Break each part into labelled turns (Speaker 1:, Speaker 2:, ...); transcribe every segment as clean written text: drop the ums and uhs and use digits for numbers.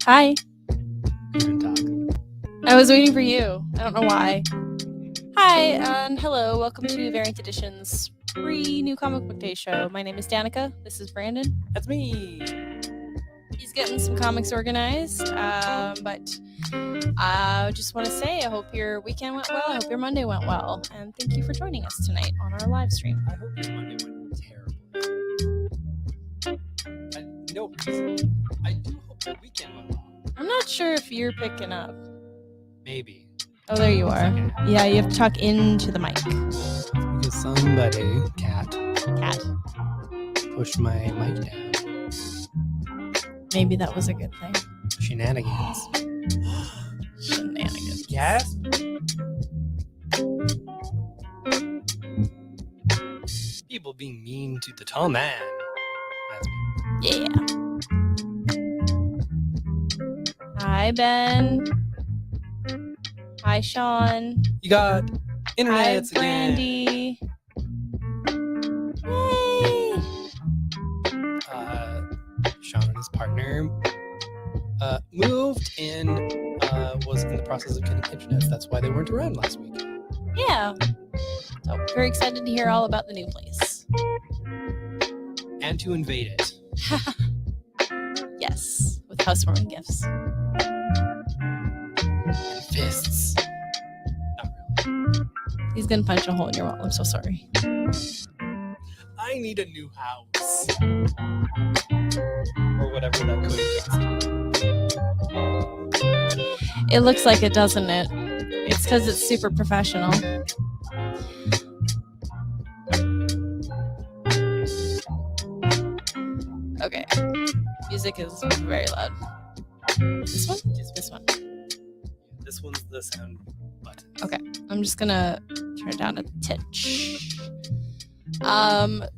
Speaker 1: Hi.
Speaker 2: You can talk.
Speaker 1: I was waiting for you. I don't know why. Hi, and hello. Welcome to Variant Edition's pre-new comic book day show. My name is Danica. This is Brandon.
Speaker 2: That's me.
Speaker 1: He's getting some comics organized, but I just want to say I hope your weekend went well. I hope your Monday went well. And thank you for joining us tonight on our live stream.
Speaker 2: I hope your Monday went terrible. No, I do hope your weekend went well.
Speaker 1: I'm not sure if you're picking up.
Speaker 2: Maybe.
Speaker 1: Oh, there you are.
Speaker 2: Okay.
Speaker 1: Yeah, you have to talk into the mic.
Speaker 2: Because somebody, cat, pushed my mic down.
Speaker 1: Maybe that was a good thing.
Speaker 2: Shenanigans.
Speaker 1: Shenanigans.
Speaker 2: Yes? People being mean to the tall man. That's me.
Speaker 1: Yeah. Hi, Ben. Hi, Sean.
Speaker 2: You got
Speaker 1: Hi,
Speaker 2: internets again.
Speaker 1: Brandy. Yay!
Speaker 2: Sean and his partner moved and was in the process of getting internets. That's why they weren't around last week.
Speaker 1: Yeah. So, very excited to hear all about the new place.
Speaker 2: And to invade it.
Speaker 1: Yes, with housewarming gifts.
Speaker 2: And fists. Not really.
Speaker 1: He's gonna punch a hole in your wall. I'm so sorry.
Speaker 2: I need a new house. Or whatever that could cost.
Speaker 1: It looks like it, doesn't it? It's because it's super professional. Okay. Music is very loud. This one? This one.
Speaker 2: This one's the sound button.
Speaker 1: Okay. I'm just gonna turn it down a titch.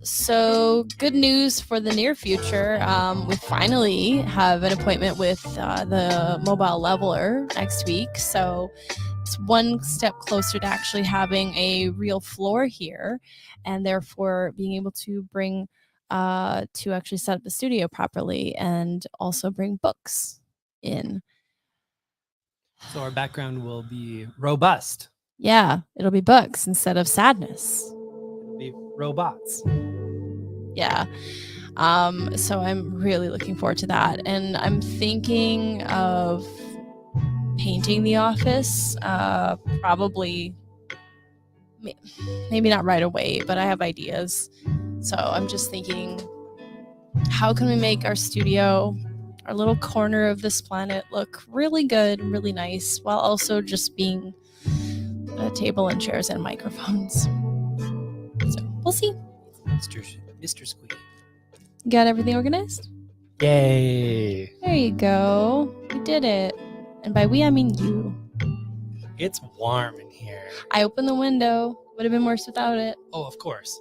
Speaker 1: So good news for the near future. We finally have an appointment with the mobile leveler next week. So it's one step closer to actually having a real floor here, and therefore being able to bring to actually set up the studio properly and also bring books in.
Speaker 2: So our background will be robust.
Speaker 1: Yeah, it'll be books instead of sadness.
Speaker 2: It'll be robots.
Speaker 1: Yeah. So I'm really looking forward to that. And I'm thinking of painting the office, probably, maybe not right away, but I have ideas. So I'm just thinking, how can we make our studio, our little corner of this planet, look really good, really nice, while also just being a table and chairs and microphones. So we'll see.
Speaker 2: Mr. Squeak.
Speaker 1: You got everything organized?
Speaker 2: Yay.
Speaker 1: There you go. You did it. And by we, I mean you.
Speaker 2: It's warm in here.
Speaker 1: I opened the window. Would have been worse without it.
Speaker 2: Oh, of course.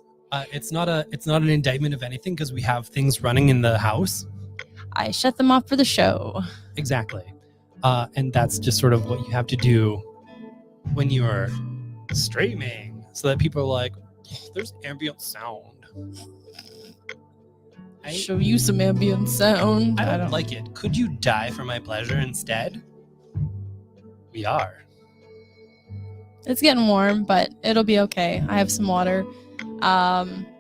Speaker 2: It's not an indictment of anything because we have things running in the house.
Speaker 1: I shut them off for the show.
Speaker 2: Exactly. And that's just sort of what you have to do when you're streaming, so that people are like, oh, there's ambient sound.
Speaker 1: Show you some ambient sound.
Speaker 2: I don't like it. Could you die for my pleasure instead? We are.
Speaker 1: It's getting warm, but it'll be okay. I have some water.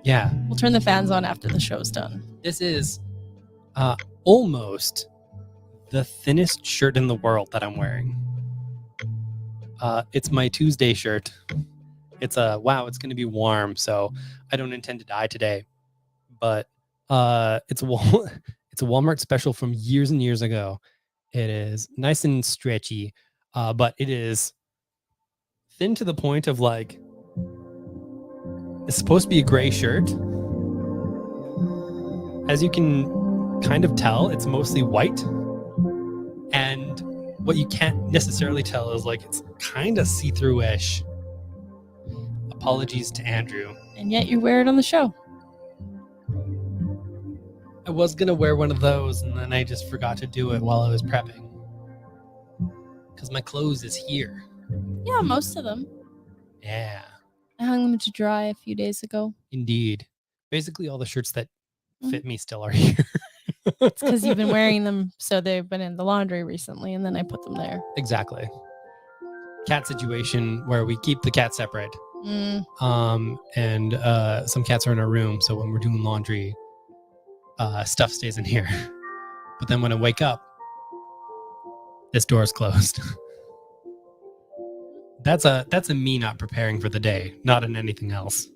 Speaker 2: Yeah.
Speaker 1: We'll turn the fans on after the show's done.
Speaker 2: This is almost the thinnest shirt in the world that I'm wearing. It's my Tuesday shirt. It's wow, it's going to be warm, so I don't intend to die today. But it's a Walmart special from years and years ago. It is nice and stretchy, but it is thin to the point of like, it's supposed to be a gray shirt. As you can kind of tell, it's mostly white. And what you can't necessarily tell is like, it's kind of see-through-ish. Apologies to Andrew.
Speaker 1: And yet you wear it on the show.
Speaker 2: I was going to wear one of those, and then I just forgot to do it while I was prepping. Because my clothes is here.
Speaker 1: Yeah, most of them.
Speaker 2: Yeah.
Speaker 1: I hung them to dry a few days ago.
Speaker 2: Indeed. Basically, all the shirts that fit me still are here.
Speaker 1: It's because you've been wearing them, so they've been in the laundry recently, and then I put them there.
Speaker 2: Exactly. Cat situation where we keep the cat separate. And some cats are in our room, so when we're doing laundry, stuff stays in here. But then when I wake up, this door is closed. That's a me not preparing for the day, not in anything else.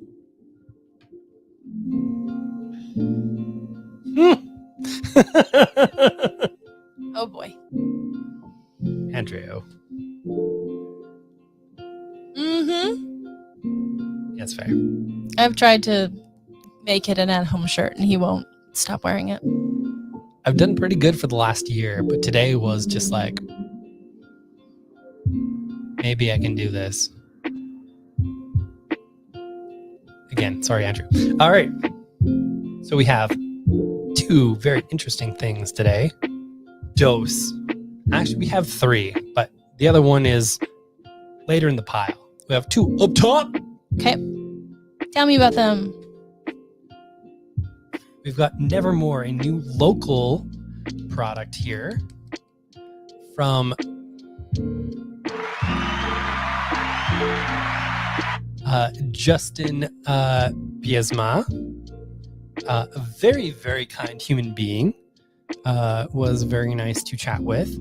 Speaker 1: Oh boy.
Speaker 2: Andrew. That's fair.
Speaker 1: I've tried to make it an at-home shirt, and he won't stop wearing it.
Speaker 2: I've done pretty good for the last year, but today was just like, maybe I can do this. Again, sorry, Andrew. All right. So we have two very interesting things today. Dose. Actually, we have three, but the other one is later in the pile. We have two up top.
Speaker 1: Okay. Tell me about them.
Speaker 2: We've got Nevermore, a new local product here from Justin Biesma, a very, very kind human being. Was very nice to chat with.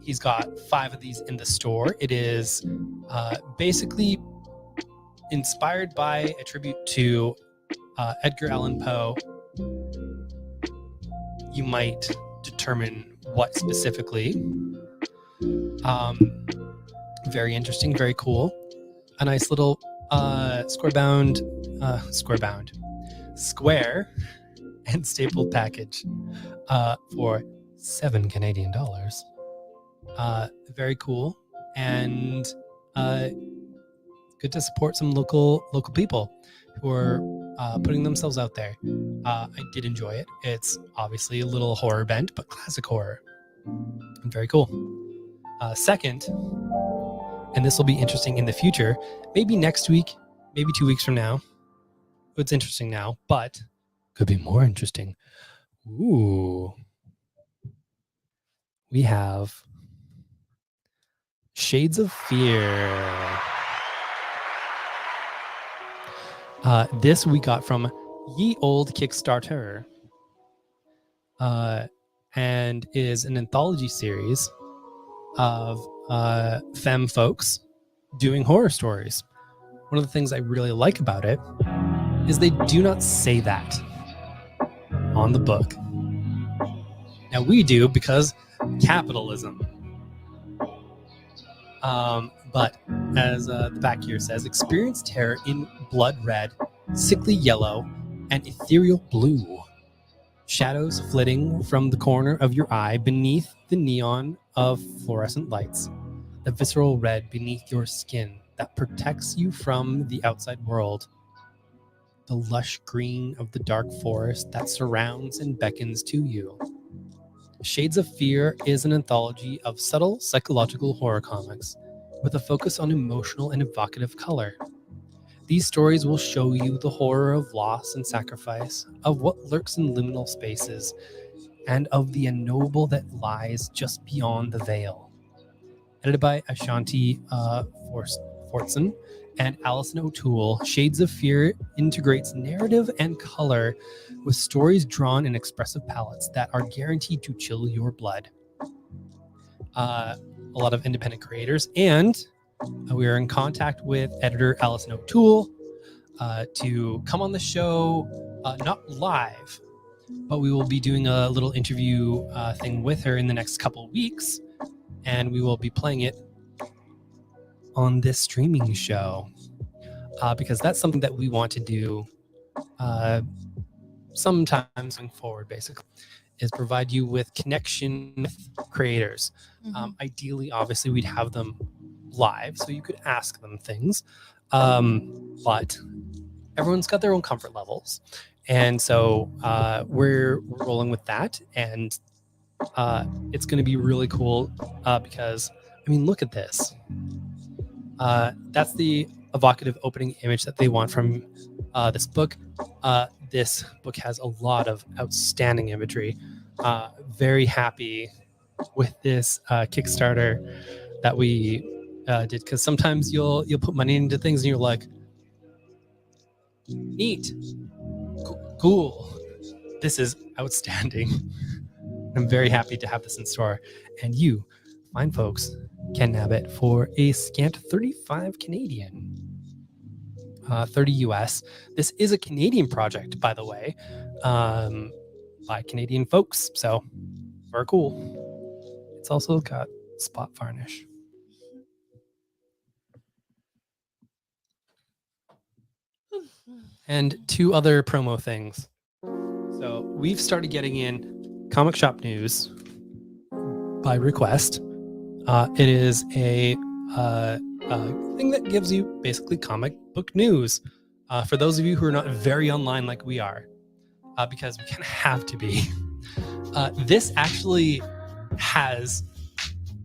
Speaker 2: He's got 5 of these in the store. It is basically inspired by a tribute to Edgar Allan Poe. You might determine what specifically. Very interesting, very cool. A nice little square and stapled package for $7 Canadian. Very cool, and good to support some local people who are putting themselves out there. I did enjoy it. It's obviously a little horror bent, but classic horror. Very cool. Second, and this will be interesting in the future, maybe next week, maybe 2 weeks from now. It's interesting now, but could be more interesting. Ooh. We have Shades of Fear. This we got from Ye Old Kickstarter, and is an anthology series of femme folks doing horror stories. One of the things I really like about it is they do not say that on the book. Now we do because capitalism. But as the back here says, experience terror in blood red, sickly yellow, and ethereal blue. Shadows flitting from the corner of your eye beneath the neon of fluorescent lights. The visceral red beneath your skin that protects you from the outside world. The lush green of the dark forest that surrounds and beckons to you. Shades of Fear is an anthology of subtle psychological horror comics with a focus on emotional and evocative color. These stories will show you the horror of loss and sacrifice, of what lurks in liminal spaces, and of the unknowable that lies just beyond the veil. Edited by Ashanti Fortson and Alison O'Toole, Shades of Fear integrates narrative and color with stories drawn in expressive palettes that are guaranteed to chill your blood. A lot of independent creators, and we are in contact with editor Alison O'Toole to come on the show, not live, but we will be doing a little interview thing with her in the next couple weeks, and we will be playing it on this streaming show because that's something that we want to do sometimes going forward, basically, is provide you with connection with creators. Ideally, obviously, we'd have them live so you could ask them things, but everyone's got their own comfort levels, and so we're rolling with that, and it's going to be really cool because, I mean, look at this. That's the evocative opening image that they want from this book. this book has a lot of outstanding imagery. Very happy with this Kickstarter that we did, because sometimes you'll put money into things and you're like, neat, cool, this is outstanding. I'm very happy to have this in store, and you, fine folks, can nab it for a scant 35 Canadian, 30 US. This is a Canadian project, by the way, by Canadian folks, so very cool. It's also got spot varnish. And two other promo things. So we've started getting in comic shop news by request. It is a thing that gives you basically comic book news for those of you who are not very online like we are, because we kind of have to be. This actually has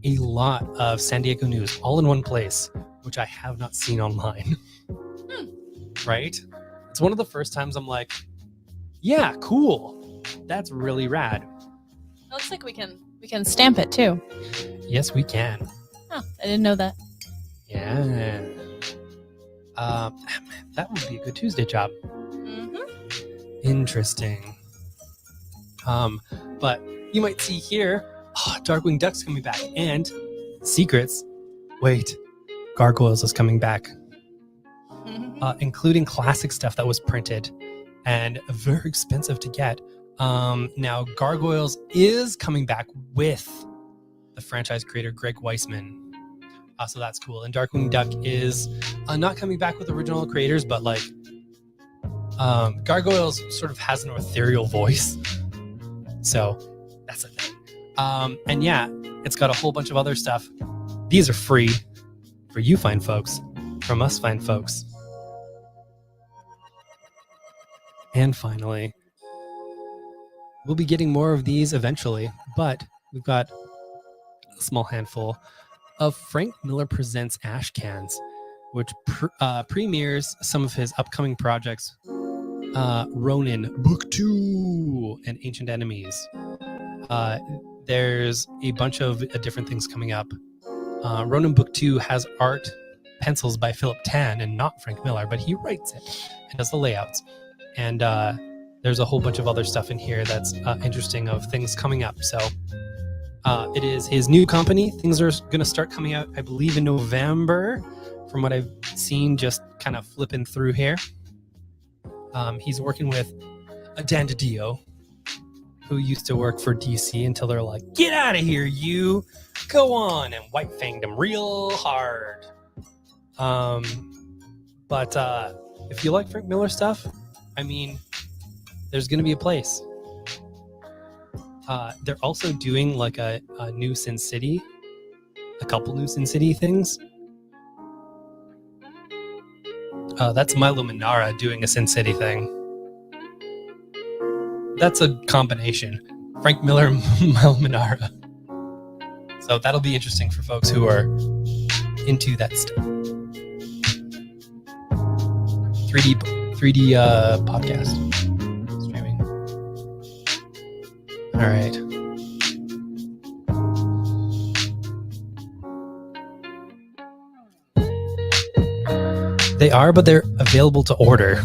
Speaker 2: a lot of San Diego news all in one place, which I have not seen online. Right? It's one of the first times I'm like, yeah, cool. That's really rad.
Speaker 1: It looks like we can stamp it too.
Speaker 2: Yes, we can.
Speaker 1: Oh, I didn't know that.
Speaker 2: Yeah. That would be a good Tuesday job. Interesting. But you might see here, Darkwing Duck's coming back, and secrets. Wait, Gargoyles is coming back, including classic stuff that was printed and very expensive to get. Now, Gargoyles is coming back with the franchise creator Greg Weisman. So that's cool. And Darkwing Duck is not coming back with original creators, but like Gargoyles sort of has an ethereal voice. So that's a thing. And yeah, it's got a whole bunch of other stuff. These are free for you fine folks, from us fine folks. And finally, we'll be getting more of these eventually, but we've got a small handful of Frank Miller Presents Ash Cans, which premieres some of his upcoming projects, Ronin, Book 2, and Ancient Enemies. There's a bunch of different things coming up. Ronin Book 2 has art pencils by Philip Tan and not Frank Miller, but he writes it and does the layouts. And there's a whole bunch of other stuff in here that's interesting of things coming up. So it is his new company. Things are going to start coming out, I believe, in November, from what I've seen just kind of flipping through here. He's working with Dan DiDio, who used to work for DC until they're like, get out of here, you! Go on! And white-fanged him real hard. But if you like Frank Miller stuff, I mean, there's going to be a place. They're also doing like a new Sin City, a couple new Sin City things. That's Milo Manara doing a Sin City thing. That's a combination. Frank Miller and Milo Manara. So that'll be interesting for folks who are into that stuff. 3D podcast streaming. All right. They are, but they're available to order.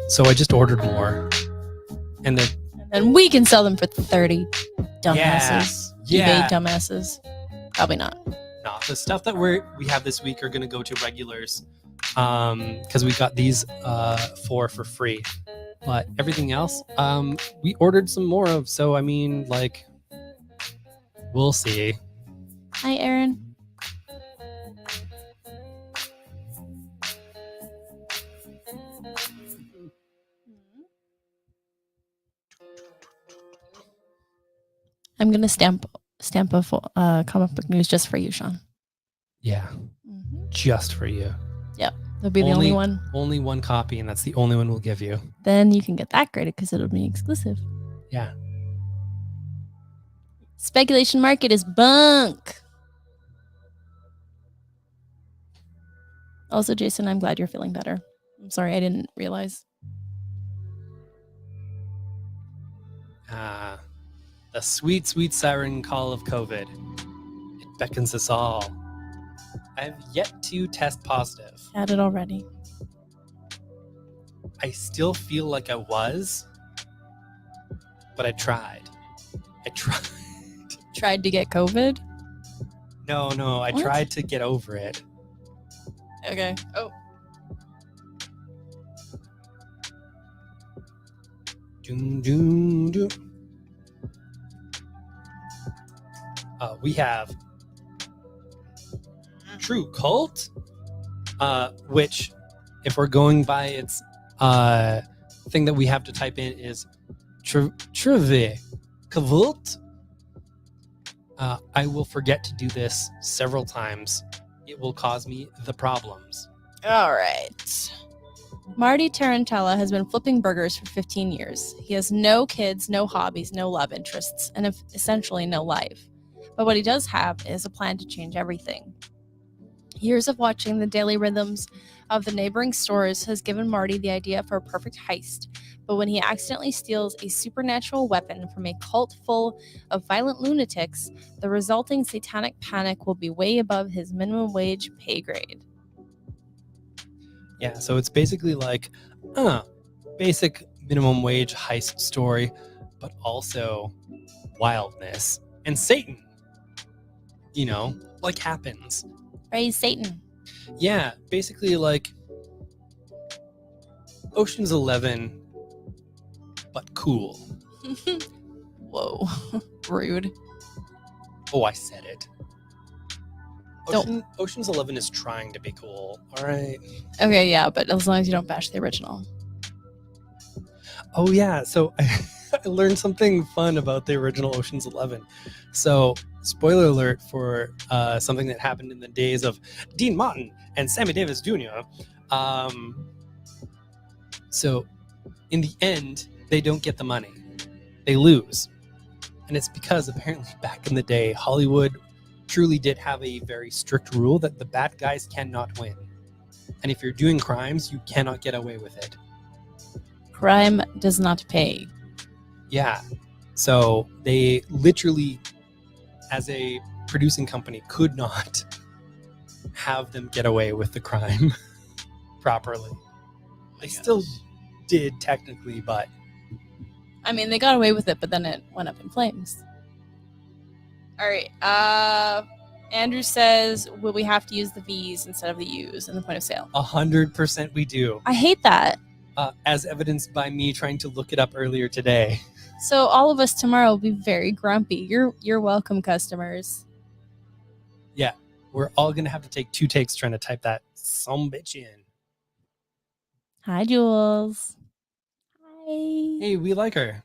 Speaker 2: So I just ordered more. And
Speaker 1: we can sell them for 30. Dumbasses.
Speaker 2: Yeah.
Speaker 1: eBay dumbasses. Probably not.
Speaker 2: No, the stuff that we have this week are going to go to regulars. Because we got these 4 for free. But everything else, we ordered some more of. So, I mean, like, we'll see.
Speaker 1: Hi, Aaron. I'm going to stamp a comic book news just for you, Sean.
Speaker 2: Yeah. Just for you.
Speaker 1: Yep. There'll be the only one.
Speaker 2: Only one copy, and that's the only one we'll give you.
Speaker 1: Then you can get that graded because it'll be exclusive.
Speaker 2: Yeah.
Speaker 1: Speculation market is bunk. Also, Jason, I'm glad you're feeling better. I'm sorry, I didn't realize.
Speaker 2: The sweet, sweet siren call of COVID. It beckons us all. I have yet to test positive.
Speaker 1: Had it already.
Speaker 2: I still feel like I was, but I tried.
Speaker 1: Tried to get COVID?
Speaker 2: No, I
Speaker 1: What?
Speaker 2: tried to get over it.
Speaker 1: Okay. Oh.
Speaker 2: Doom, doom, doom. We have True Cult, which, if we're going by its thing that we have to type in, is True Cult. I will forget to do this several times. It will cause me the problems.
Speaker 1: All right. Marty Tarantella has been flipping burgers for 15 years. He has no kids, no hobbies, no love interests, and essentially no life. But what he does have is a plan to change everything. Years of watching the daily rhythms of the neighboring stores has given Marty the idea for a perfect heist. But when he accidentally steals a supernatural weapon from a cult full of violent lunatics, the resulting satanic panic will be way above his minimum wage pay grade.
Speaker 2: Yeah, so it's basically like basic minimum wage heist story, but also wildness and Satan. You know, like happens.
Speaker 1: Praise Satan.
Speaker 2: Yeah, basically like Ocean's 11, but cool.
Speaker 1: Whoa. Rude.
Speaker 2: Oh, I said it. Ocean's 11 is trying to be cool. All right.
Speaker 1: Okay, yeah, but as long as you don't bash the original.
Speaker 2: Oh, yeah. So I learned something fun about the original Ocean's 11. So, spoiler alert for something that happened in the days of Dean Martin and Sammy Davis Jr. So, in the end, they don't get the money. They lose. And it's because apparently back in the day, Hollywood truly did have a very strict rule that the bad guys cannot win. And if you're doing crimes, you cannot get away with it.
Speaker 1: Crime does not pay.
Speaker 2: Yeah. So they literally, as a producing company, could not have them get away with the crime properly. They still did technically, but
Speaker 1: I mean, they got away with it, but then it went up in flames. All right. Andrew says, will we have to use the V's instead of the U's in the point of sale?
Speaker 2: 100% we do.
Speaker 1: I hate that.
Speaker 2: As evidenced by me trying to look it up earlier today.
Speaker 1: So all of us tomorrow will be very grumpy. You're welcome, customers.
Speaker 2: Yeah, we're all gonna have to take 2 takes trying to type that some bitch in.
Speaker 1: Hi, Jules. Hi.
Speaker 2: Hey, we like her.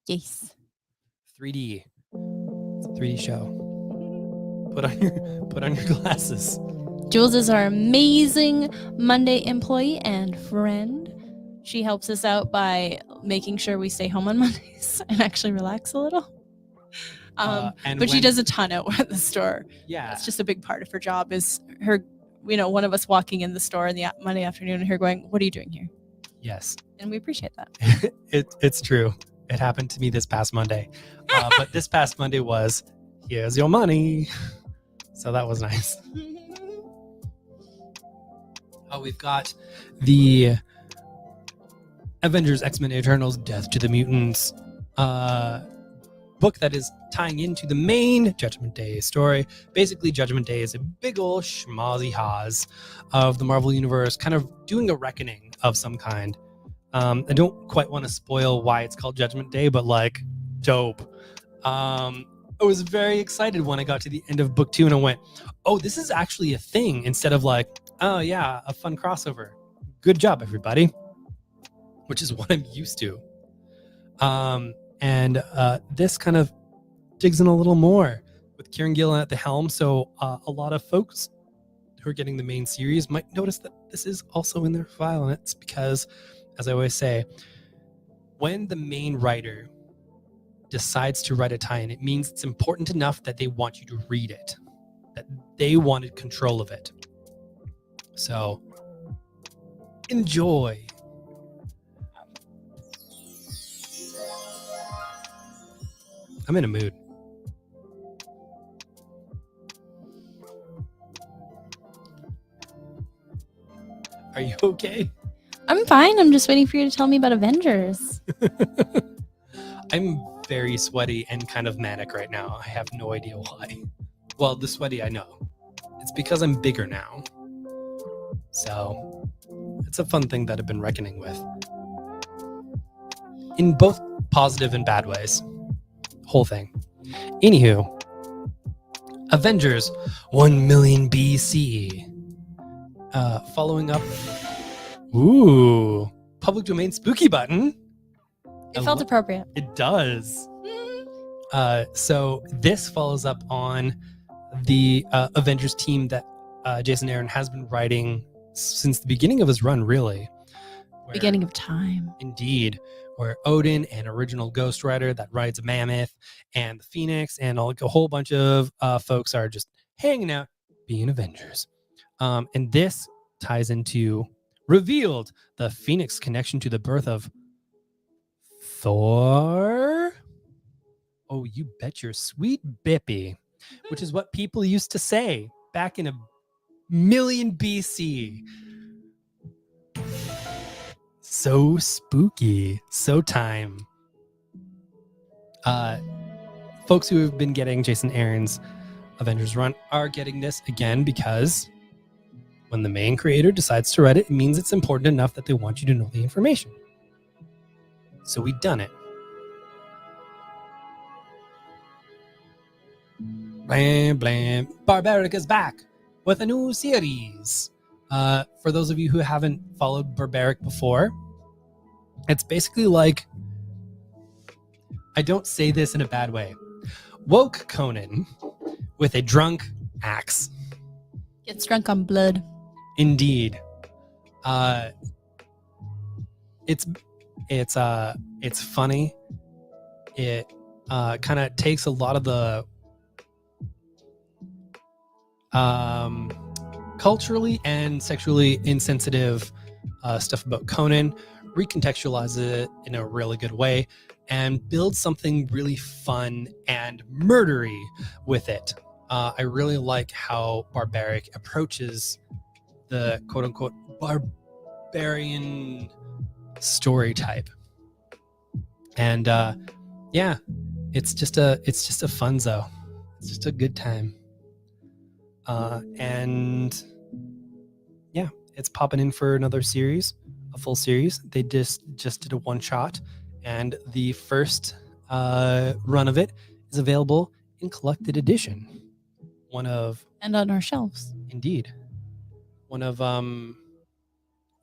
Speaker 1: Yes.
Speaker 2: 3D. It's a 3D show. Put on your glasses.
Speaker 1: Jules is our amazing Monday employee and friend. She helps us out by making sure we stay home on Mondays and actually relax a little. But she does a ton at the store.
Speaker 2: Yeah.
Speaker 1: That's just a big part of her job is her, one of us walking in the store in the Monday afternoon and her going, what are you doing here?
Speaker 2: Yes.
Speaker 1: And we appreciate that.
Speaker 2: It's true. It happened to me this past Monday. But this past Monday was, here's your money. So that was nice. We've got the Avengers X-Men Eternals Death to the Mutants book that is tying into the main Judgment Day story. Basically, Judgment Day is a big ol' schmozzy haws of the Marvel Universe, kind of doing a reckoning of some kind. I don't quite want to spoil why it's called Judgment Day, but like, dope. I was very excited when I got to the end of book 2 and I went, oh, this is actually a thing, instead of like, oh yeah, a fun crossover. Good job, everybody. Which is what I'm used to. And this kind of digs in a little more with Kieran Gillen at the helm. So a lot of folks who are getting the main series might notice that this is also in their file. And it's because, as I always say, when the main writer decides to write a tie-in, it means it's important enough that they want you to read it, that they wanted control of it. So enjoy. I'm in a mood. Are you okay?
Speaker 1: I'm fine. I'm just waiting for you to tell me about Avengers.
Speaker 2: I'm very sweaty and kind of manic right now. I have no idea why. Well, the sweaty I know. It's because I'm bigger now. So it's a fun thing that I've been reckoning with. In both positive and bad ways. Whole thing. Anywho, Avengers 1 million BC. Following up. Ooh, public domain spooky button.
Speaker 1: It felt appropriate.
Speaker 2: It does. So this follows up on the Avengers team that Jason Aaron has been writing since the beginning of his run, really.
Speaker 1: Beginning of time.
Speaker 2: Indeed. Where Odin, an original Ghost Rider that rides a mammoth, and the Phoenix, and a whole bunch of folks are just hanging out, being Avengers. And this ties into revealed the Phoenix connection to the birth of Thor. Oh, you bet your sweet bippy, which is what people used to say back in 1 million BC. So spooky, so time. Folks who have been getting Jason Aaron's Avengers run are getting this again because when the main creator decides to write it, it means it's important enough that they want you to know the information. So we've done it. Blam, blam. Barbaric is back with a new series. For those of you who haven't followed Barbaric before, it's basically like, I don't say this in a bad way, woke Conan with a drunk axe.
Speaker 1: Gets drunk on blood.
Speaker 2: Indeed. It's funny. It kind of takes a lot of the culturally and sexually insensitive stuff about Conan, recontextualizes it in a really good way, and builds something really fun and murdery with it. I really like how Barbaric approaches the quote-unquote barbarian story type. And yeah, it's just a funzo. It's just a good time. And yeah, it's popping in for another series, a full series. They just did a one shot, and the first run of it is available in collected edition.
Speaker 1: And on our shelves.
Speaker 2: Indeed. One of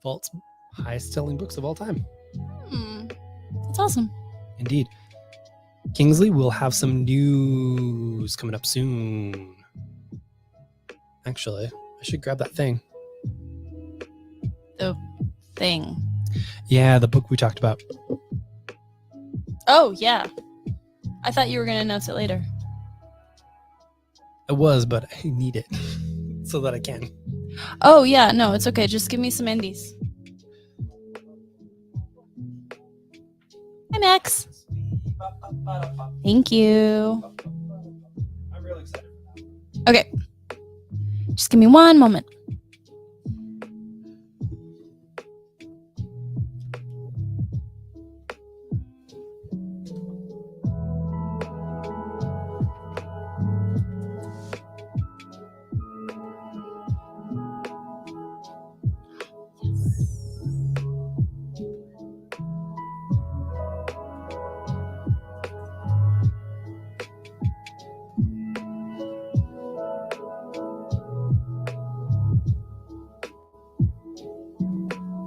Speaker 2: Vault's highest selling books of all time.
Speaker 1: That's awesome.
Speaker 2: Indeed. Kingsley will have some news coming up soon. Actually, I should grab that thing.
Speaker 1: The thing.
Speaker 2: Yeah, the book we talked about.
Speaker 1: Oh, yeah. I thought you were going to announce it later.
Speaker 2: I was, but I need it so that I can.
Speaker 1: Oh, yeah. No, it's okay. Just give me some indies. Hi, Max. Thank you.
Speaker 2: I'm really excited.
Speaker 1: Okay. Just give me one moment.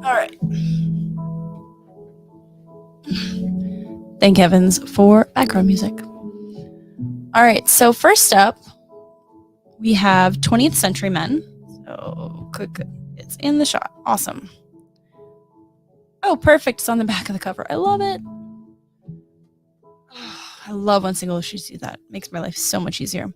Speaker 1: All right. Thank heavens for background music. All right. So first up, we have 20th Century Men. So quick, it's in the shot. Awesome. Oh, perfect. It's on the back of the cover. I love it. I love when single issues do that. It makes my life so much easier.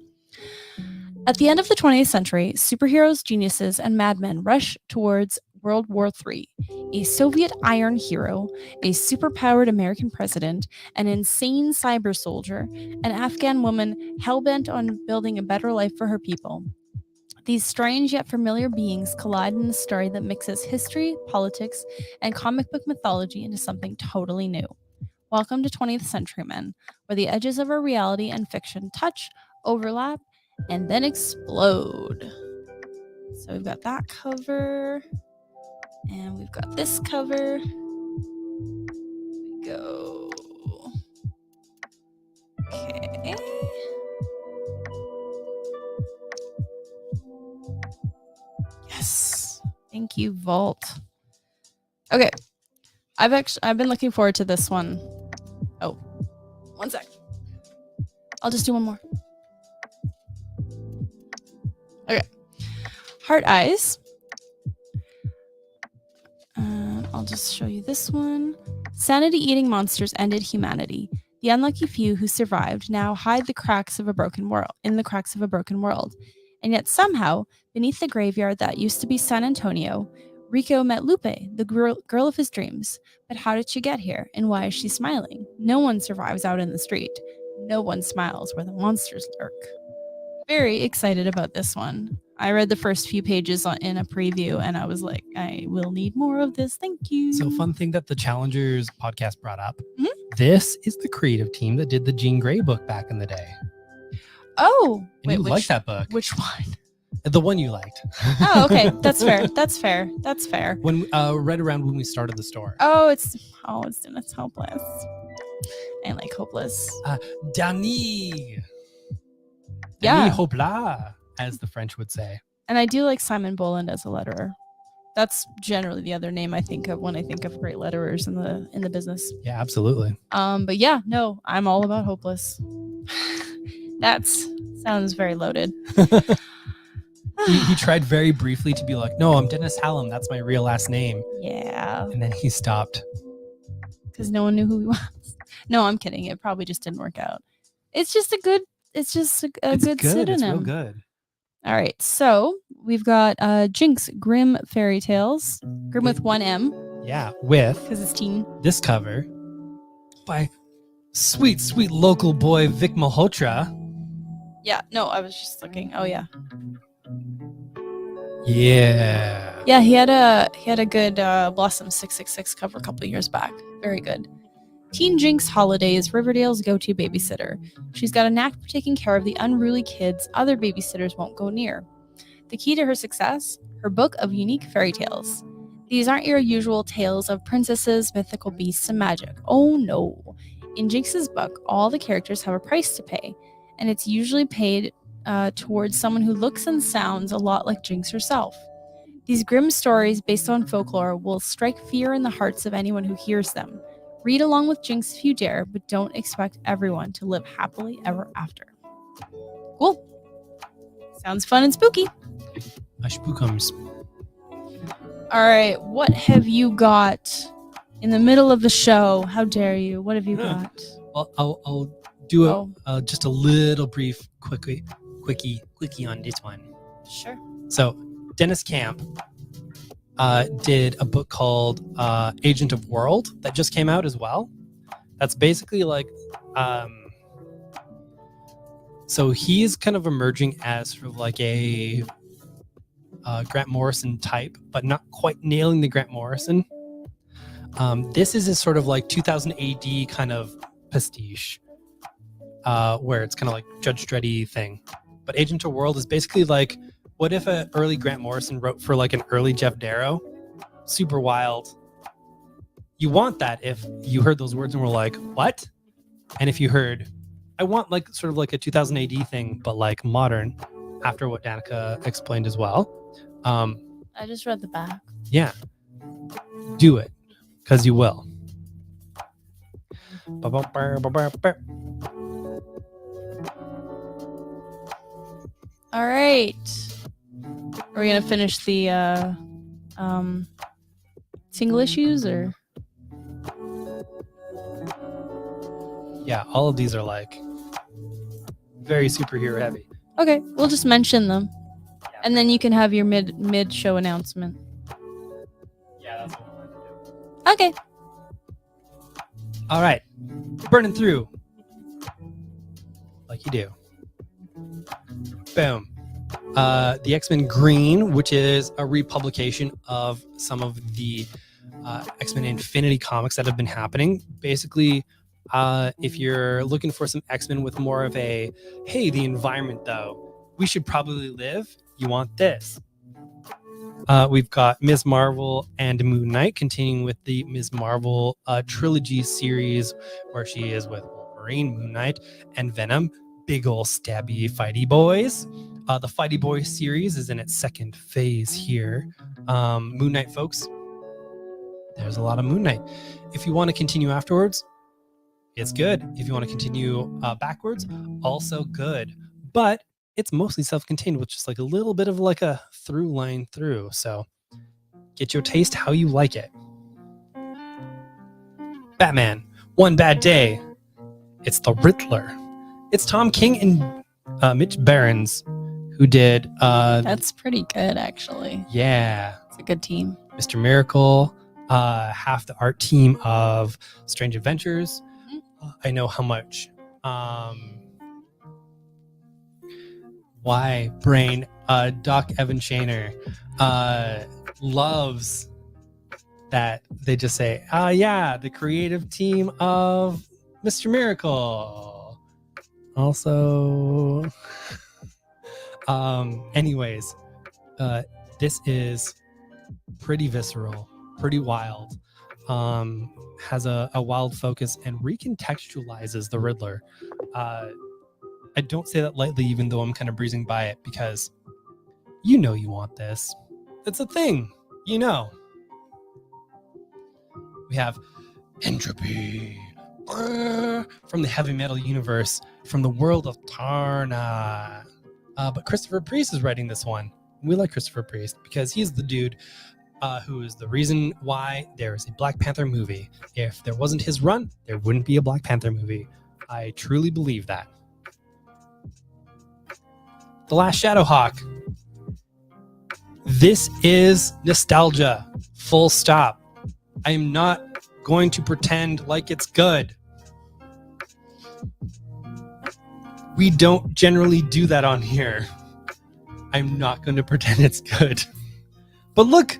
Speaker 1: At the end of the 20th century, superheroes, geniuses, and madmen rush towards World War III. a Soviet iron hero, a superpowered American president, an insane cyber soldier, an Afghan woman hell-bent on building a better life for her people. These strange yet familiar beings collide in a story that mixes history, politics, and comic book mythology into something totally new. Welcome to 20th Century Men, where the edges of our reality and fiction touch, overlap, and then explode. So we've got that cover, and we've got this cover. Here we go. Okay. Yes. Thank you, Vault. Okay. I've been looking forward to this one. Oh, one sec. I'll just do one more. Okay. Heart Eyes. I'll just show you this one. Sanity-eating monsters ended humanity. The unlucky few who survived now hide the cracks of a broken world in the cracks of a broken world. And yet somehow, beneath the graveyard that used to be San Antonio, Rico met Lupe, the girl of his dreams. But how did she get here, and why is she smiling? No one survives out in the street. No one smiles where the monsters lurk. Very excited about this one. I read the first few pages in a preview, and I was like, I will need more of this. Thank you.
Speaker 2: So fun thing that the Challengers podcast brought up.
Speaker 1: Mhm.
Speaker 2: This is the creative team that did the Jean Grey book back in the day.
Speaker 1: Oh,
Speaker 2: And you liked that book.
Speaker 1: Which one?
Speaker 2: The one you liked.
Speaker 1: Oh, okay. That's fair. That's fair. That's fair.
Speaker 2: When right around when we started the store.
Speaker 1: It's hopeless. I like hopeless.
Speaker 2: Dani.
Speaker 1: Yeah.
Speaker 2: Dani Hopla, as the French would say.
Speaker 1: And I do like Simon Boland as a letterer. That's generally the other name I think of when I think of great letterers in the business.
Speaker 2: Yeah, absolutely.
Speaker 1: But yeah, no, I'm all about hopeless. That sounds very loaded.
Speaker 2: He tried very briefly to be like, no, I'm Dennis Hallam. That's my real last name.
Speaker 1: Yeah.
Speaker 2: And then he stopped.
Speaker 1: Because no one knew who he was. No, I'm kidding. It probably just didn't work out. It's just a good
Speaker 2: Good.
Speaker 1: pseudonym.
Speaker 2: It's real good.
Speaker 1: All right. So we've got Jinx Grim Fairy Tales. Grim with one M.
Speaker 2: Yeah, with
Speaker 1: Because it's teen.
Speaker 2: this cover by sweet local boy Vic Malhotra.
Speaker 1: Yeah. No, I was just looking. Oh yeah.
Speaker 2: Yeah.
Speaker 1: Yeah, he had a good Blossom 666 cover a couple of years back. Very good. Teen Jinx Holiday is Riverdale's go-to babysitter. She's got a knack for taking care of the unruly kids other babysitters won't go near. The key to her success? Her book of unique fairy tales. These aren't your usual tales of princesses, mythical beasts, and magic. Oh no. In Jinx's book, all the characters have a price to pay, and it's usually paid towards someone who looks and sounds a lot like Jinx herself. These grim stories based on folklore will strike fear in the hearts of anyone who hears them. Read along with Jinx if you dare, but don't expect everyone to live happily ever after. Cool. Sounds fun and spooky.
Speaker 2: Spookums.
Speaker 1: All right, what have you got in the middle of the show? How dare you? What have you got?
Speaker 2: Well, I'll do just a little brief quickie on this one.
Speaker 1: Sure.
Speaker 2: So Dennis Camp did a book called Agent of World that just came out as well. That's basically like so he's kind of emerging as sort of like a Grant Morrison type, but not quite nailing the Grant Morrison. This is a sort of like 2000 AD kind of pastiche, where it's kind of like Judge Dreddy thing. But Agent of World is basically like, what if an early Grant Morrison wrote for like an early Jeff Darrow? Super wild. You want that if you heard those words and were like, what? And if you heard, I want like sort of like a 2000 AD thing, but like modern, after what Danica explained as well.
Speaker 1: I just read the back.
Speaker 2: Yeah. Do it, because you will.
Speaker 1: All right. Are we gonna finish the single issues or?
Speaker 2: Yeah, all of these are like very superhero heavy.
Speaker 1: Okay, we'll just mention them, and then you can have your mid show announcement.
Speaker 2: Yeah, that's what I want to do.
Speaker 1: Okay.
Speaker 2: All right. Burning through. Like you do. Boom. The X-Men Green, which is a republication of some of the X-Men Infinity comics that have been happening. Basically, if you're looking for some X-Men with more of a, hey, the environment though, we should probably live, you want this. We've got Ms. Marvel and Moon Knight, continuing with the Ms. Marvel trilogy series, where she is with Wolverine, Moon Knight, and Venom. Big ol' stabby fighty boys. The Fighty Boy series is in its second phase here. Moon Knight, folks, there's a lot of Moon Knight. If you want to continue afterwards, it's good. If you want to continue backwards, also good. But it's mostly self-contained, which is like a little bit of like a through line through. So get your taste how you like it. Batman, One Bad Day. It's the Riddler. It's Tom King and Mitch Barons who did...
Speaker 1: That's pretty good, actually.
Speaker 2: Yeah.
Speaker 1: It's a good team.
Speaker 2: Mr. Miracle, half the art team of Strange Adventures. I know how much... Why Brain Doc Evan Shaner loves that they just say, yeah, the creative team of Mr. Miracle. Also, anyways, this is pretty visceral, pretty wild, has a wild focus and recontextualizes the Riddler. I don't say that lightly, even though I'm kind of breezing by it, because you know you want this. It's a thing, you know. We have Entropy from the heavy metal universe, from the world of Tarna. But Christopher Priest is writing this one. We like Christopher Priest because he's the dude who is the reason why there is a Black Panther movie. If there wasn't his run, there wouldn't be a Black Panther movie. I truly believe that. The Last Shadowhawk. This is nostalgia. Full stop. I am not going to pretend like it's good. We don't generally do that on here. I'm not going to pretend it's good. But look,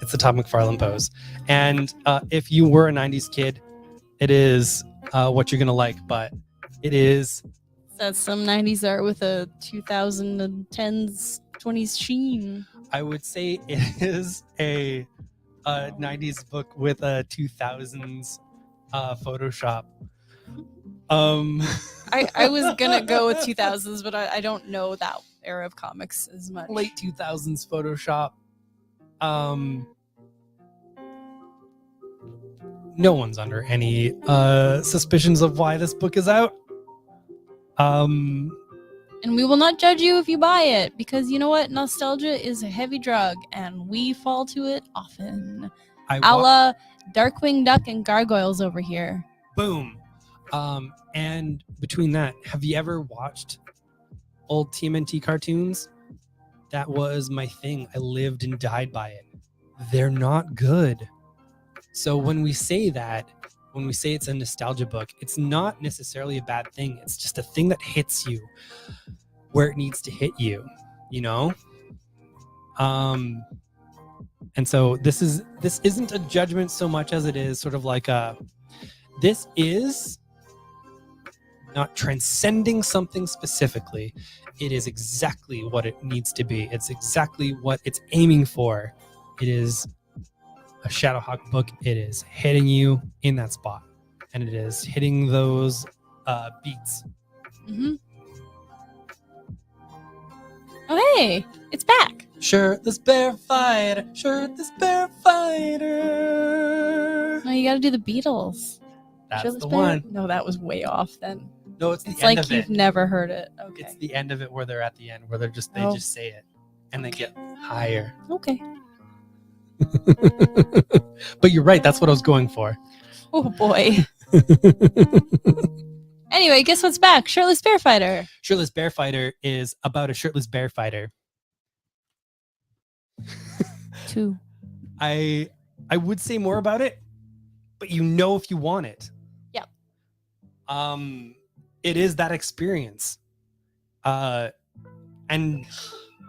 Speaker 2: it's the Todd McFarlane pose. And if you were a 90s kid, it is what you're going to like, but it is...
Speaker 1: That's some 90s art with a 2010s, 20s sheen.
Speaker 2: I would say it is a 90s book with a 2000s Photoshop.
Speaker 1: I was gonna go with 2000s, but I don't know that era of comics as much.
Speaker 2: Late 2000s Photoshop. No one's under any suspicions of why this book is out.
Speaker 1: And we will not judge you if you buy it, because you know what? Nostalgia is a heavy drug, and we fall to it often. A la Darkwing Duck and Gargoyles over here.
Speaker 2: Boom. And between that, have you ever watched old TMNT cartoons? That was my thing. I lived and died by it. They're not good. So when we say that, when we say it's a nostalgia book, it's not necessarily a bad thing. It's just a thing that hits you where it needs to hit you, you know? And so this isn't a judgment so much as it is sort of like this is not transcending something specifically. It is exactly what it needs to be. It's exactly what it's aiming for. It is a Shadowhawk book. It is hitting you in that spot, and it is hitting those beats.
Speaker 1: Mm-hmm. Oh, hey, it's back.
Speaker 2: Shirtless bear fighter, shirtless bear fighter.
Speaker 1: No, you got to do the Beatles.
Speaker 2: That's
Speaker 1: Shirtless
Speaker 2: the
Speaker 1: bear?
Speaker 2: one.
Speaker 1: No, that was way off then.
Speaker 2: No, it's the
Speaker 1: It's
Speaker 2: end
Speaker 1: like
Speaker 2: of
Speaker 1: you've
Speaker 2: it.
Speaker 1: never heard it. Okay.
Speaker 2: It's the end of it where they're at the end, where they just say it, and they get higher.
Speaker 1: Okay.
Speaker 2: But you're right. That's what I was going for.
Speaker 1: Oh boy. Anyway, guess what's back? Shirtless Bear Fighter.
Speaker 2: Shirtless Bear Fighter is about a shirtless bear fighter.
Speaker 1: 2.
Speaker 2: I I would say more about it, but you know if you want it.
Speaker 1: Yep.
Speaker 2: It is that experience. And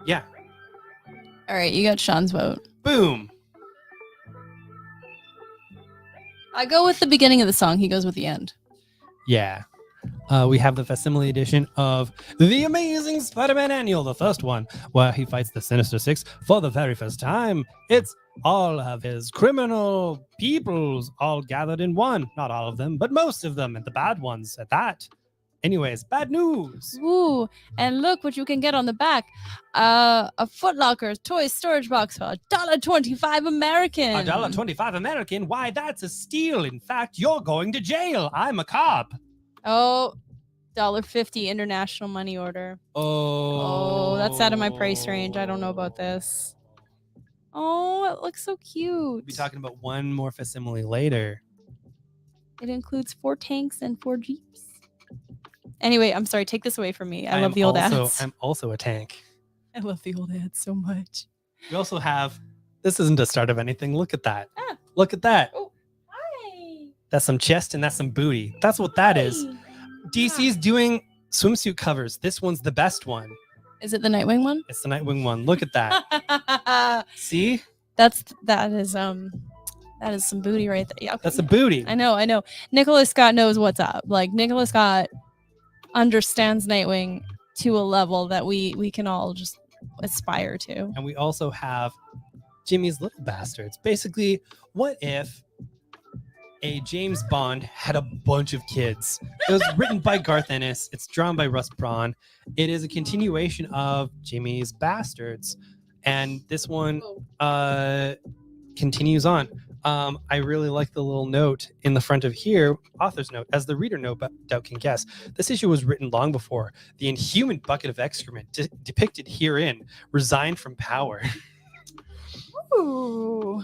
Speaker 2: yeah.
Speaker 1: All right, you got Sean's vote.
Speaker 2: Boom.
Speaker 1: I go with the beginning of the song. He goes with the end.
Speaker 2: Yeah. We have the Facsimile edition of The Amazing Spider-Man Annual, the first one, where he fights the Sinister Six for the very first time. It's all of his criminal peoples all gathered in one. Not all of them, but most of them, and the bad ones at that. Anyways, bad news.
Speaker 1: Ooh, and look what you can get on the back. A Foot Locker toy storage box for $1.25 American.
Speaker 2: $1.25 American? Why, that's a steal. In fact, you're going to jail. I'm a cop.
Speaker 1: Oh, $1.50 international money order. Oh, that's out of my price range. I don't know about this. Oh, it looks so cute.
Speaker 2: We'll be talking about one more facsimile later.
Speaker 1: It includes 4 tanks and 4 jeeps. Anyway, I'm sorry. Take this away from me. I love the old ads.
Speaker 2: I'm also a tank.
Speaker 1: I love the old ads so much.
Speaker 2: We also have, this isn't the start of anything. Look at that.
Speaker 1: Ah.
Speaker 2: Look at that.
Speaker 1: Oh, hi.
Speaker 2: That's some chest and that's some booty. That's what that is. DC's doing swimsuit covers. This one's the best one.
Speaker 1: Is it the Nightwing one?
Speaker 2: It's the Nightwing one. Look at that. See?
Speaker 1: That is some booty right there. Yeah, okay.
Speaker 2: That's a booty.
Speaker 1: I know. Nicholas Scott knows what's up. Like, Nicholas Scott understands Nightwing to a level that we can all just aspire to.
Speaker 2: And we also have Jimmy's Little Bastards. Basically, what if a James Bond had a bunch of kids? It was written by Garth Ennis. It's drawn by Russ Braun. It is a continuation of Jimmy's Bastards. And this one continues on. I really like the little note in the front of here, author's note. As the reader no doubt can guess, this issue was written long before the inhuman bucket of excrement depicted herein resigned from power.
Speaker 1: Ooh.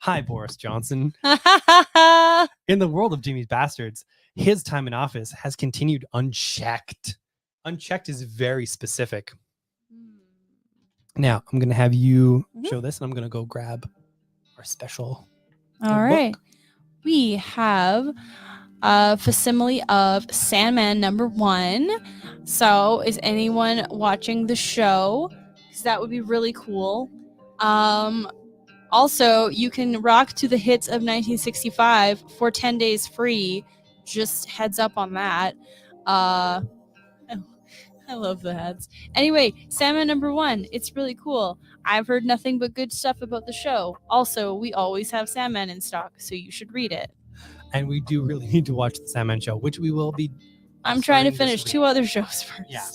Speaker 2: Hi, Boris Johnson. In the world of Jimmy's Bastards, his time in office has continued unchecked. Unchecked is very specific. Now, I'm going to have you show this, and I'm going to go grab our special
Speaker 1: All right.
Speaker 2: book.
Speaker 1: We have Facsimile of Sandman #1. So is anyone watching the show? Because that would be really cool. Also, you can rock to the hits of 1965 for 10 days free. Just heads up on that. I love the ads. Anyway, Sandman #1. It's really cool. I've heard nothing but good stuff about the show. Also, we always have Sandman in stock, so you should read it.
Speaker 2: And we do really need to watch the Sandman show, which we will be.
Speaker 1: I'm trying to finish 2 other shows first.
Speaker 2: Yeah.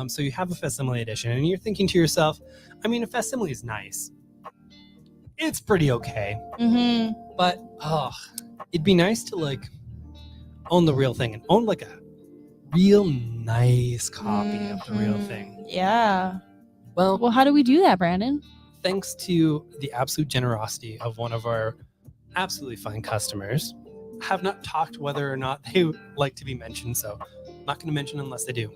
Speaker 2: So you have a facsimile edition, and you're thinking to yourself, I mean, a facsimile is nice. It's pretty okay.
Speaker 1: Mm-hmm.
Speaker 2: But, it'd be nice to, like, own the real thing and own, like, a real nice copy of the real thing.
Speaker 1: Yeah.
Speaker 2: Well,
Speaker 1: how do we do that, Brandon?
Speaker 2: Thanks to the absolute generosity of one of our absolutely fine customers. Have not talked whether or not they would like to be mentioned, so I'm not going to mention unless they do.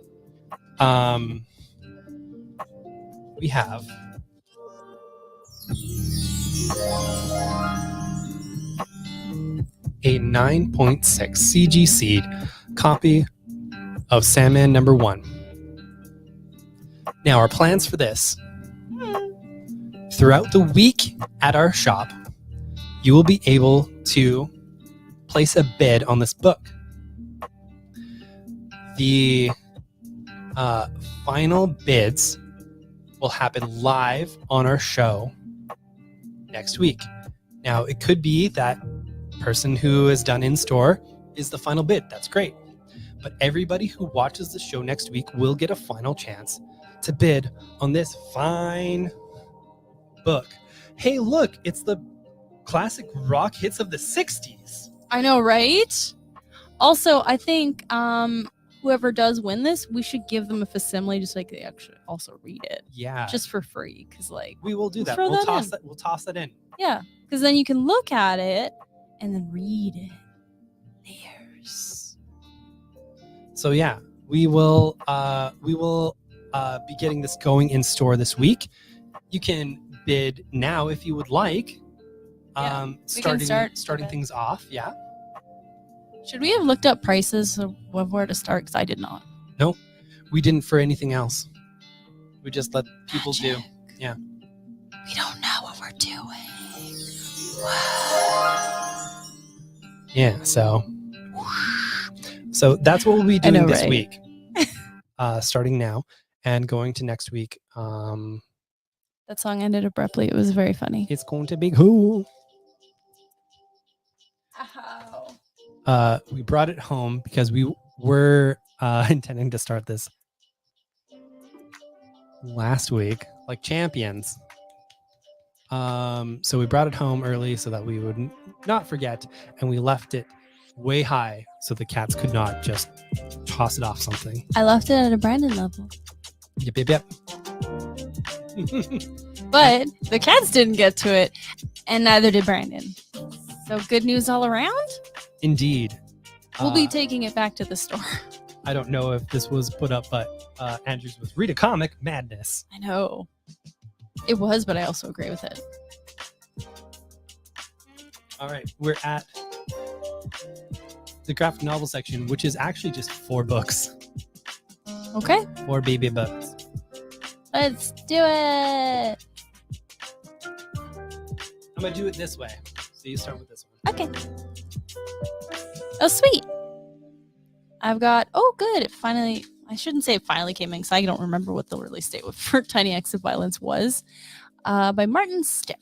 Speaker 2: We have a 9.6 CG Seed copy of Sandman #1. Now, our plans for this. Throughout the week at our shop, you will be able to place a bid on this book. The final bids will happen live on our show next week. Now, it could be that person who is done in store is the final bid. That's great. But everybody who watches the show next week will get a final chance to bid on this fine book. Hey, look, it's the classic rock hits of the 60s.
Speaker 1: I know, right? Also, I think whoever does win this, we should give them a facsimile just like they actually also read it.
Speaker 2: Yeah.
Speaker 1: Just for free, because like
Speaker 2: we will do that.
Speaker 1: We'll
Speaker 2: toss that in.
Speaker 1: Yeah, because then you can look at it and then read it. There's.
Speaker 2: So yeah, we will be getting this going in store this week. You can bid now if you would like.
Speaker 1: Yeah,
Speaker 2: starting things off. Yeah.
Speaker 1: Should we have looked up prices of where to start? Because I did not.
Speaker 2: No, we didn't for anything else. We just let people do. Yeah.
Speaker 1: We don't know what we're doing.
Speaker 2: Yeah. So that's what we'll be doing this week. Starting now and going to next week.
Speaker 1: That song ended abruptly. It was very funny.
Speaker 2: It's going to be cool. We brought it home because we were intending to start this last week like champions. So we brought it home early so that we would not forget, and we left it way high so the cats could not just toss it off something.
Speaker 1: I left it at a Brandon level.
Speaker 2: Yep.
Speaker 1: But the cats didn't get to it, and neither did Brandon. So good news all around?
Speaker 2: Indeed.
Speaker 1: We'll be taking it back to the store.
Speaker 2: I don't know if this was put up, but Andrew's was read a comic madness.
Speaker 1: I know. It was, but I also agree with it.
Speaker 2: All right. We're at the graphic novel section, which is actually just 4 books.
Speaker 1: Okay.
Speaker 2: 4 baby books.
Speaker 1: Let's do it.
Speaker 2: I'm going to do it this way. So you start with this one.
Speaker 1: Okay. Oh, sweet. I've got, good. It finally, I shouldn't say it finally came in because I don't remember what the release date for Tiny Acts of Violence was. By Martin Stiff.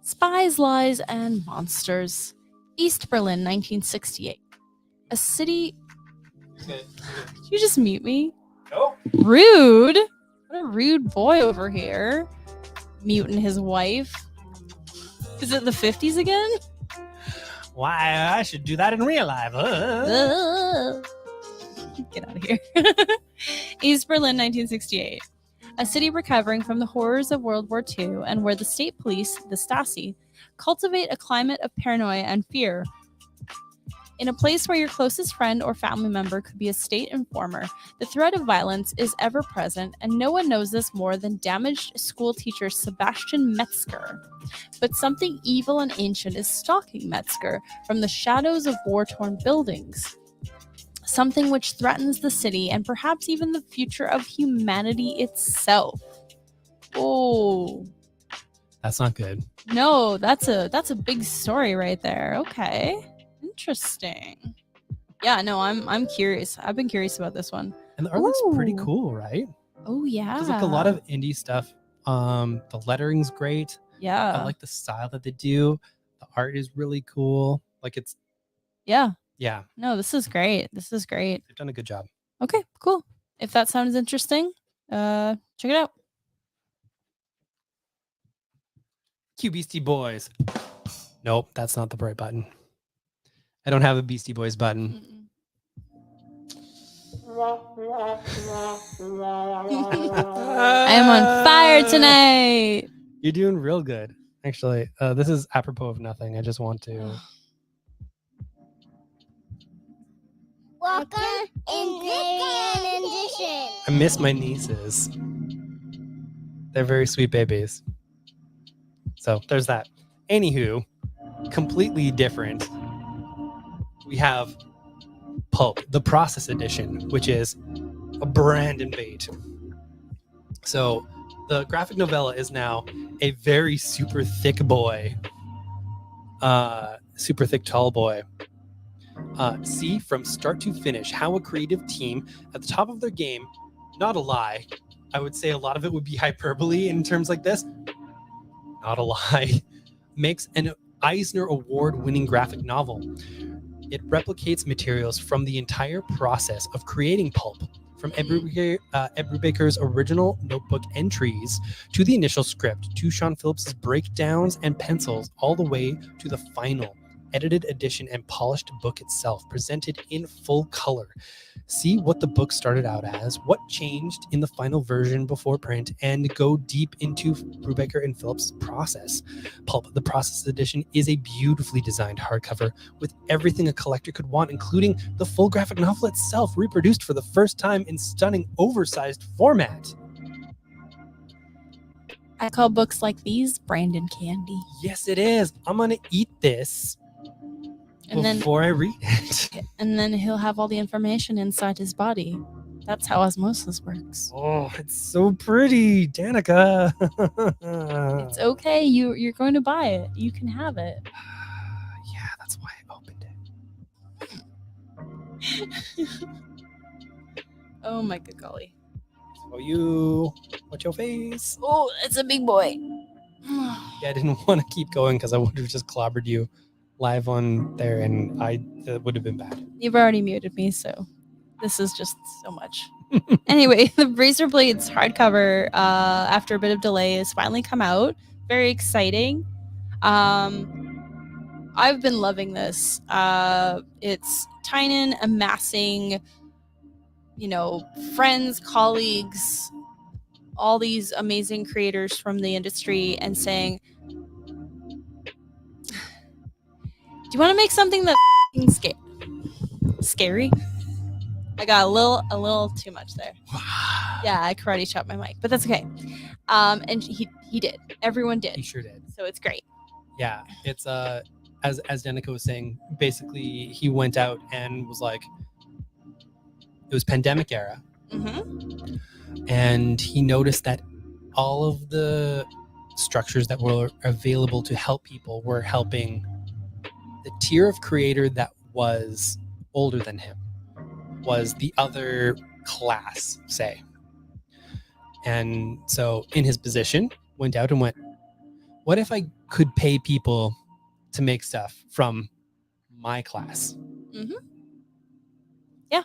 Speaker 1: Spies, Lies, and Monsters. East Berlin, 1968. A city...
Speaker 2: Good.
Speaker 1: Did you just mute me?
Speaker 2: No.
Speaker 1: Rude. What a rude boy over here. Muting his wife. Is it the 50s again?
Speaker 2: Why, I should do that in real life.
Speaker 1: Get out of here. East Berlin, 1968. A city recovering from the horrors of World War II and where the state police, the Stasi, cultivate a climate of paranoia and fear. In a place where your closest friend or family member could be a state informer, the threat of violence is ever present, and no one knows this more than damaged school teacher Sebastian Metzger. But something evil and ancient is stalking Metzger from the shadows of war-torn buildings. Something which threatens the city and perhaps even the future of humanity itself. Oh.
Speaker 2: That's not good.
Speaker 1: No, that's a big story right there. Okay. Interesting. Yeah, no, I'm curious. I've been curious about this one.
Speaker 2: And the art looks pretty cool, right?
Speaker 1: Oh yeah.
Speaker 2: There's like a lot of indie stuff. The lettering's great.
Speaker 1: Yeah.
Speaker 2: I like the style that they do. The art is really cool. Like it's
Speaker 1: Yeah.
Speaker 2: Yeah.
Speaker 1: No, this is great. This is great.
Speaker 2: They've done a good job.
Speaker 1: Okay, cool. If that sounds interesting, check it out.
Speaker 2: Cue Beastie Boys. Nope, that's not the right button. I don't have a Beastie Boys button.
Speaker 1: I am on fire tonight.
Speaker 2: You're doing real good. Actually, this is apropos of nothing. I just want to...
Speaker 3: Welcome in Variant Edition.
Speaker 2: I miss my nieces. They're very sweet babies. So there's that. Anywho, completely different. We have Pulp, the Process Edition, which is a Brandon bait. So the graphic novella is now a very super thick boy. Super thick tall boy. See from start to finish how a creative team at the top of their game, not a lie, I would say a lot of it would be hyperbole in terms like this, not a lie, makes an Eisner Award-winning graphic novel. It replicates materials from the entire process of creating Pulp, from Ed Brubaker's original notebook entries to the initial script, to Sean Phillips's breakdowns and pencils, all the way to the final edited edition and polished book itself, presented in full color. See what the book started out as, what changed in the final version before print, and go deep into Brubaker and Phillips' process. Pulp, the Process Edition, is a beautifully designed hardcover with everything a collector could want, including the full graphic novel itself, reproduced for the first time in stunning oversized format.
Speaker 1: I call books like these Brandon candy.
Speaker 2: Yes, it is. I'm gonna eat this
Speaker 1: And then
Speaker 2: before I read it.
Speaker 1: and then he'll have all the information inside his body. That's how osmosis works.
Speaker 2: Oh, it's so pretty, Danica.
Speaker 1: It's okay. You're going to buy it. You can have it.
Speaker 2: Yeah, that's why I opened it.
Speaker 1: Oh my good golly.
Speaker 2: So you, what's your face?
Speaker 1: Oh, it's a big boy.
Speaker 2: Yeah, I didn't want to keep going because I would have just clobbered you live on there, and that would have been bad.
Speaker 1: You've already muted me, so this is just so much. Anyway, the Razor Blades hardcover, after a bit of delay, has finally come out. Very exciting. I've been loving this. It's Tynan amassing, friends, colleagues, all these amazing creators from the industry, and saying, "Do you want to make something that's scary?" I got a little too much there. Yeah, I karate chopped my mic, but that's okay. And he did. Everyone did.
Speaker 2: He sure did.
Speaker 1: So it's great.
Speaker 2: Yeah, it's as Danica was saying, basically he went out and was like, it was pandemic era, and he noticed that all of the structures that were available to help people were helping the tier of creator that was older than him, was the other class, say. And so in his position, went out and went, what if I could pay people to make stuff from my class?
Speaker 1: Yeah.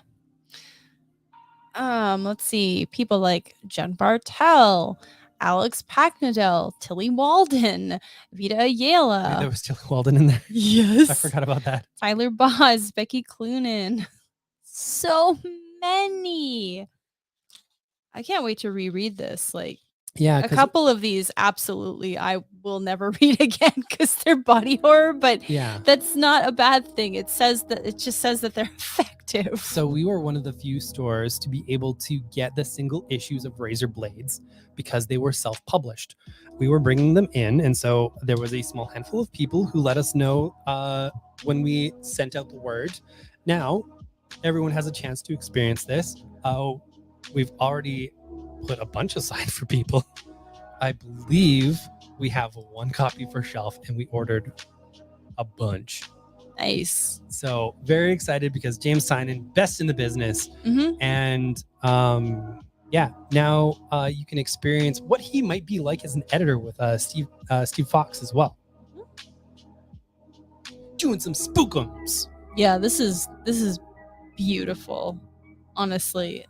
Speaker 1: Let's see. People like Jen Bartel, Alex Packnadel, Tilly Walden, Vita Ayala.
Speaker 2: There was Tilly Walden in there.
Speaker 1: Yes.
Speaker 2: I forgot about that.
Speaker 1: Tyler Boz, Becky Cloonan. So many. I can't wait to reread this.
Speaker 2: Yeah,
Speaker 1: a couple of these, absolutely, I will never read again because they're body horror, but
Speaker 2: yeah,
Speaker 1: that's not a bad thing. It just says that they're effective.
Speaker 2: So we were one of the few stores to be able to get the single issues of Razor Blades because they were self-published. We were bringing them in, and so there was a small handful of people who let us know when we sent out the word. Now, everyone has a chance to experience this. We've already put a bunch aside for people. I believe we have one copy for shelf, and we ordered a bunch.
Speaker 1: Nice.
Speaker 2: So very excited because James Tynan, best in the business. And now you can experience what he might be like as an editor with Steve Fox as well. Doing some spookums.
Speaker 1: Yeah, this is beautiful, honestly.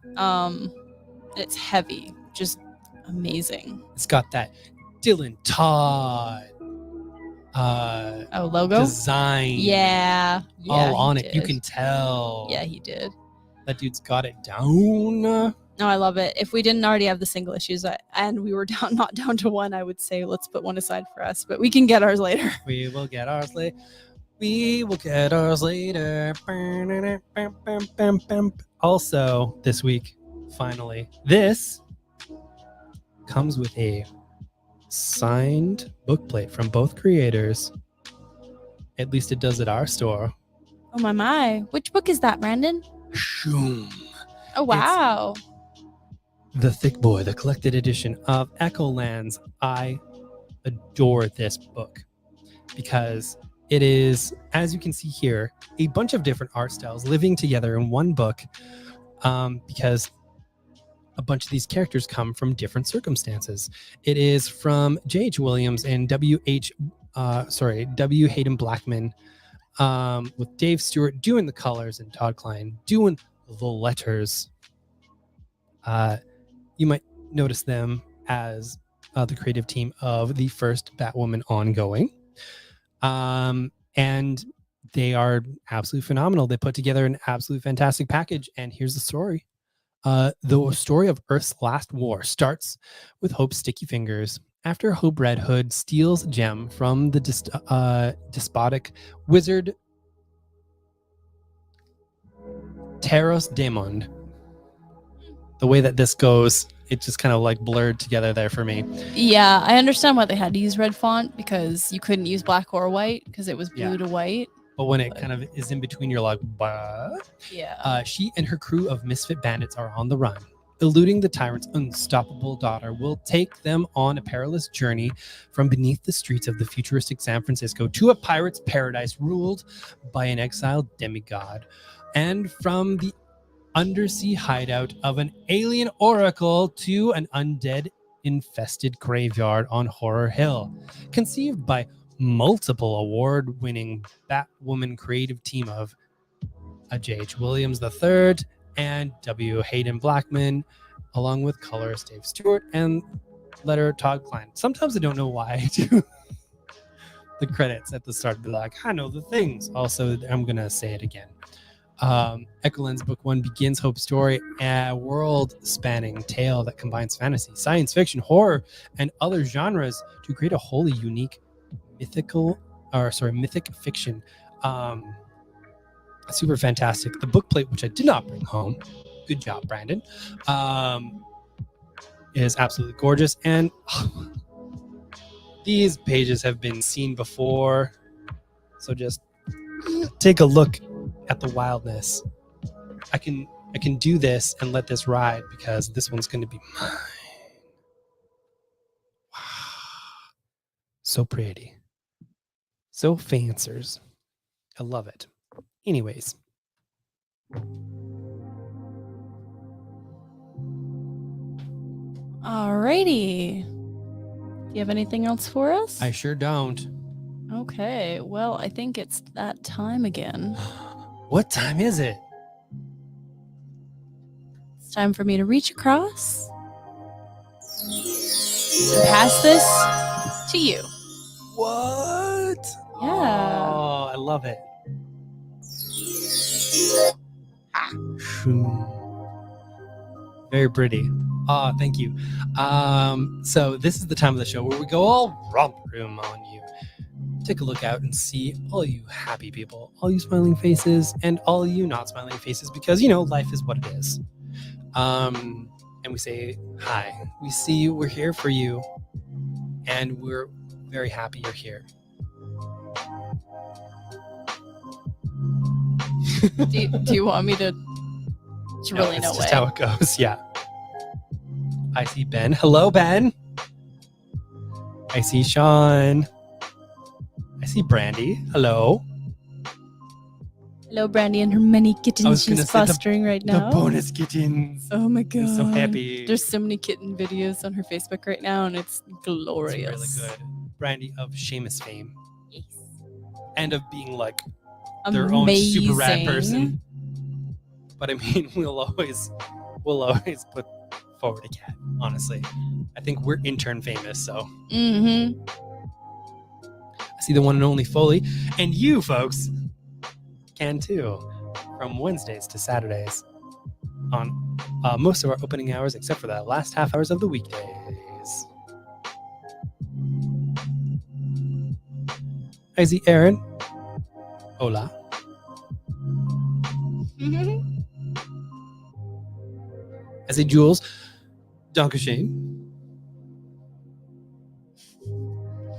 Speaker 1: It's heavy, just amazing.
Speaker 2: It's got that Dylan Todd
Speaker 1: logo
Speaker 2: design.
Speaker 1: Yeah,
Speaker 2: all on it.
Speaker 1: did.
Speaker 2: You can tell.
Speaker 1: Yeah, he did.
Speaker 2: That dude's got it down.
Speaker 1: No, I love it. If we didn't already have the single issues and we were not down to one, I would say let's put one aside for us, but we can get ours later.
Speaker 2: We will get ours later. We will get ours later. Also, this week, finally, this comes with a signed bookplate from both creators. At least it does at our store.
Speaker 1: Oh my. Which book is that, Brandon?
Speaker 2: Shoom.
Speaker 1: Oh, wow.
Speaker 2: It's The Thick Boy, the collected edition of Echolands. I adore this book because it is, as you can see here, a bunch of different art styles living together in one book, because a bunch of these characters come from different circumstances. It is from J.H. Williams and W. Hayden Blackman, with Dave Stewart doing the colors and Todd Klein doing the letters. You might notice them as the creative team of the first Batwoman ongoing. And they are absolutely phenomenal. They put together an absolutely fantastic package. And here's the story. The story of Earth's last war starts with Hope's sticky fingers. After Hope Red Hood steals Gem from the despotic wizard Taros Daemon. The way that this goes it just kind of like blurred together there for me.
Speaker 1: Yeah, I understand why they had to use red font because you couldn't use black or white because it was blue
Speaker 2: Yeah.
Speaker 1: to white.
Speaker 2: But when it kind of is in between, you're like, what?
Speaker 1: Yeah.
Speaker 2: She and her crew of misfit bandits are on the run. Eluding the tyrant's unstoppable daughter will take them on a perilous journey from beneath the streets of the futuristic San Francisco to a pirate's paradise ruled by an exiled demigod, and from the undersea hideout of an alien oracle to an undead infested graveyard on Horror Hill. Conceived by multiple award-winning Batwoman creative team of J.H. Williams III and W. Hayden Blackman, along with colorist Dave Stewart and letterer Todd Klein. Sometimes I don't know why I do the credits at the start. Be like, I know the things. Also, I'm going to say it again. Echoland's Book 1 begins Hope's story, a world-spanning tale that combines fantasy, science fiction, horror, and other genres to create a wholly unique mythic fiction. Super fantastic. The book plate, which I did not bring home, good job, Brandon, is absolutely gorgeous. And these pages have been seen before, so just take a look at the wildness. I can do this and let this ride because this one's going to be mine. Wow. So pretty. So fancers. I love it. Anyways.
Speaker 1: Alrighty. Do you have anything else for us?
Speaker 2: I sure don't.
Speaker 1: Okay. Well, I think it's that time again.
Speaker 2: What time is it?
Speaker 1: It's time for me to reach across and pass this to you.
Speaker 2: What?
Speaker 1: Yeah.
Speaker 2: Oh, I love it. Very pretty. Oh, thank you. So this is the time of the show where we go all romp room on you. Take a look out and see all you happy people, all you smiling faces, and all you not smiling faces, because, you know, life is what it is. And we say hi. We see you. We're here for you. And we're very happy you're here.
Speaker 1: Do you want me to really
Speaker 2: it's
Speaker 1: no
Speaker 2: just
Speaker 1: way?
Speaker 2: how it goes. Yeah. I see Ben. Hello, Ben. I see Sean. I see Brandy. Hello.
Speaker 1: Hello, Brandy and her many
Speaker 2: I
Speaker 1: kittens
Speaker 2: was gonna
Speaker 1: she's
Speaker 2: say the-
Speaker 1: fostering right
Speaker 2: The
Speaker 1: now.
Speaker 2: bonus kittens.
Speaker 1: Oh my god.
Speaker 2: I'm so happy.
Speaker 1: There's so many kitten videos on her Facebook right now, and it's glorious.
Speaker 2: It's really good. Brandy of Seamus fame.
Speaker 1: Yes.
Speaker 2: And of being like their own super rad
Speaker 1: Amazing.
Speaker 2: person. But I mean, we'll always put forward a cat, honestly. I think we're intern famous, so.
Speaker 1: Mm-hmm.
Speaker 2: I see the one and only Foley. And you, folks, can too. From Wednesdays to Saturdays. On most of our opening hours, except for the last half hours of the weekdays. I see Aaron. Hola. I see Jules. Dankeschön.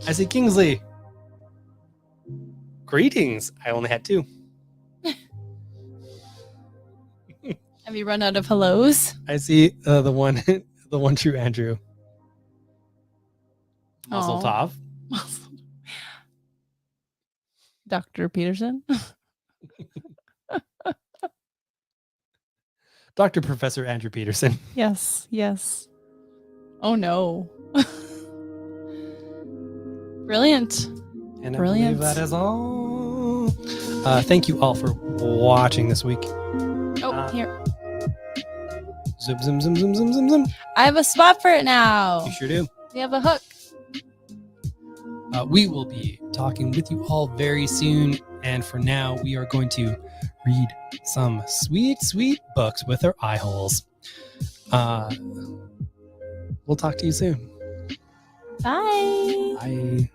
Speaker 2: I see Kingsley. Greetings. I only had 2.
Speaker 1: Have you run out of hellos?
Speaker 2: I see the one true Andrew. Mazel
Speaker 1: Aw.
Speaker 2: tov.
Speaker 1: Dr. Peterson?
Speaker 2: Dr. Professor Andrew Peterson.
Speaker 1: Yes, yes. Oh no. Brilliant.
Speaker 2: And
Speaker 1: Brilliant.
Speaker 2: I believe that is all. Thank you all for watching this week.
Speaker 1: Oh, here.
Speaker 2: Zoom, zoom, zoom, zoom, zoom, zoom, zoom.
Speaker 1: I have a spot for it now.
Speaker 2: You sure do.
Speaker 1: We have a hook.
Speaker 2: We will be talking with you all very soon. And for now, we are going to read some sweet, sweet books with our eye holes. We'll talk to you soon.
Speaker 1: Bye.
Speaker 2: Bye.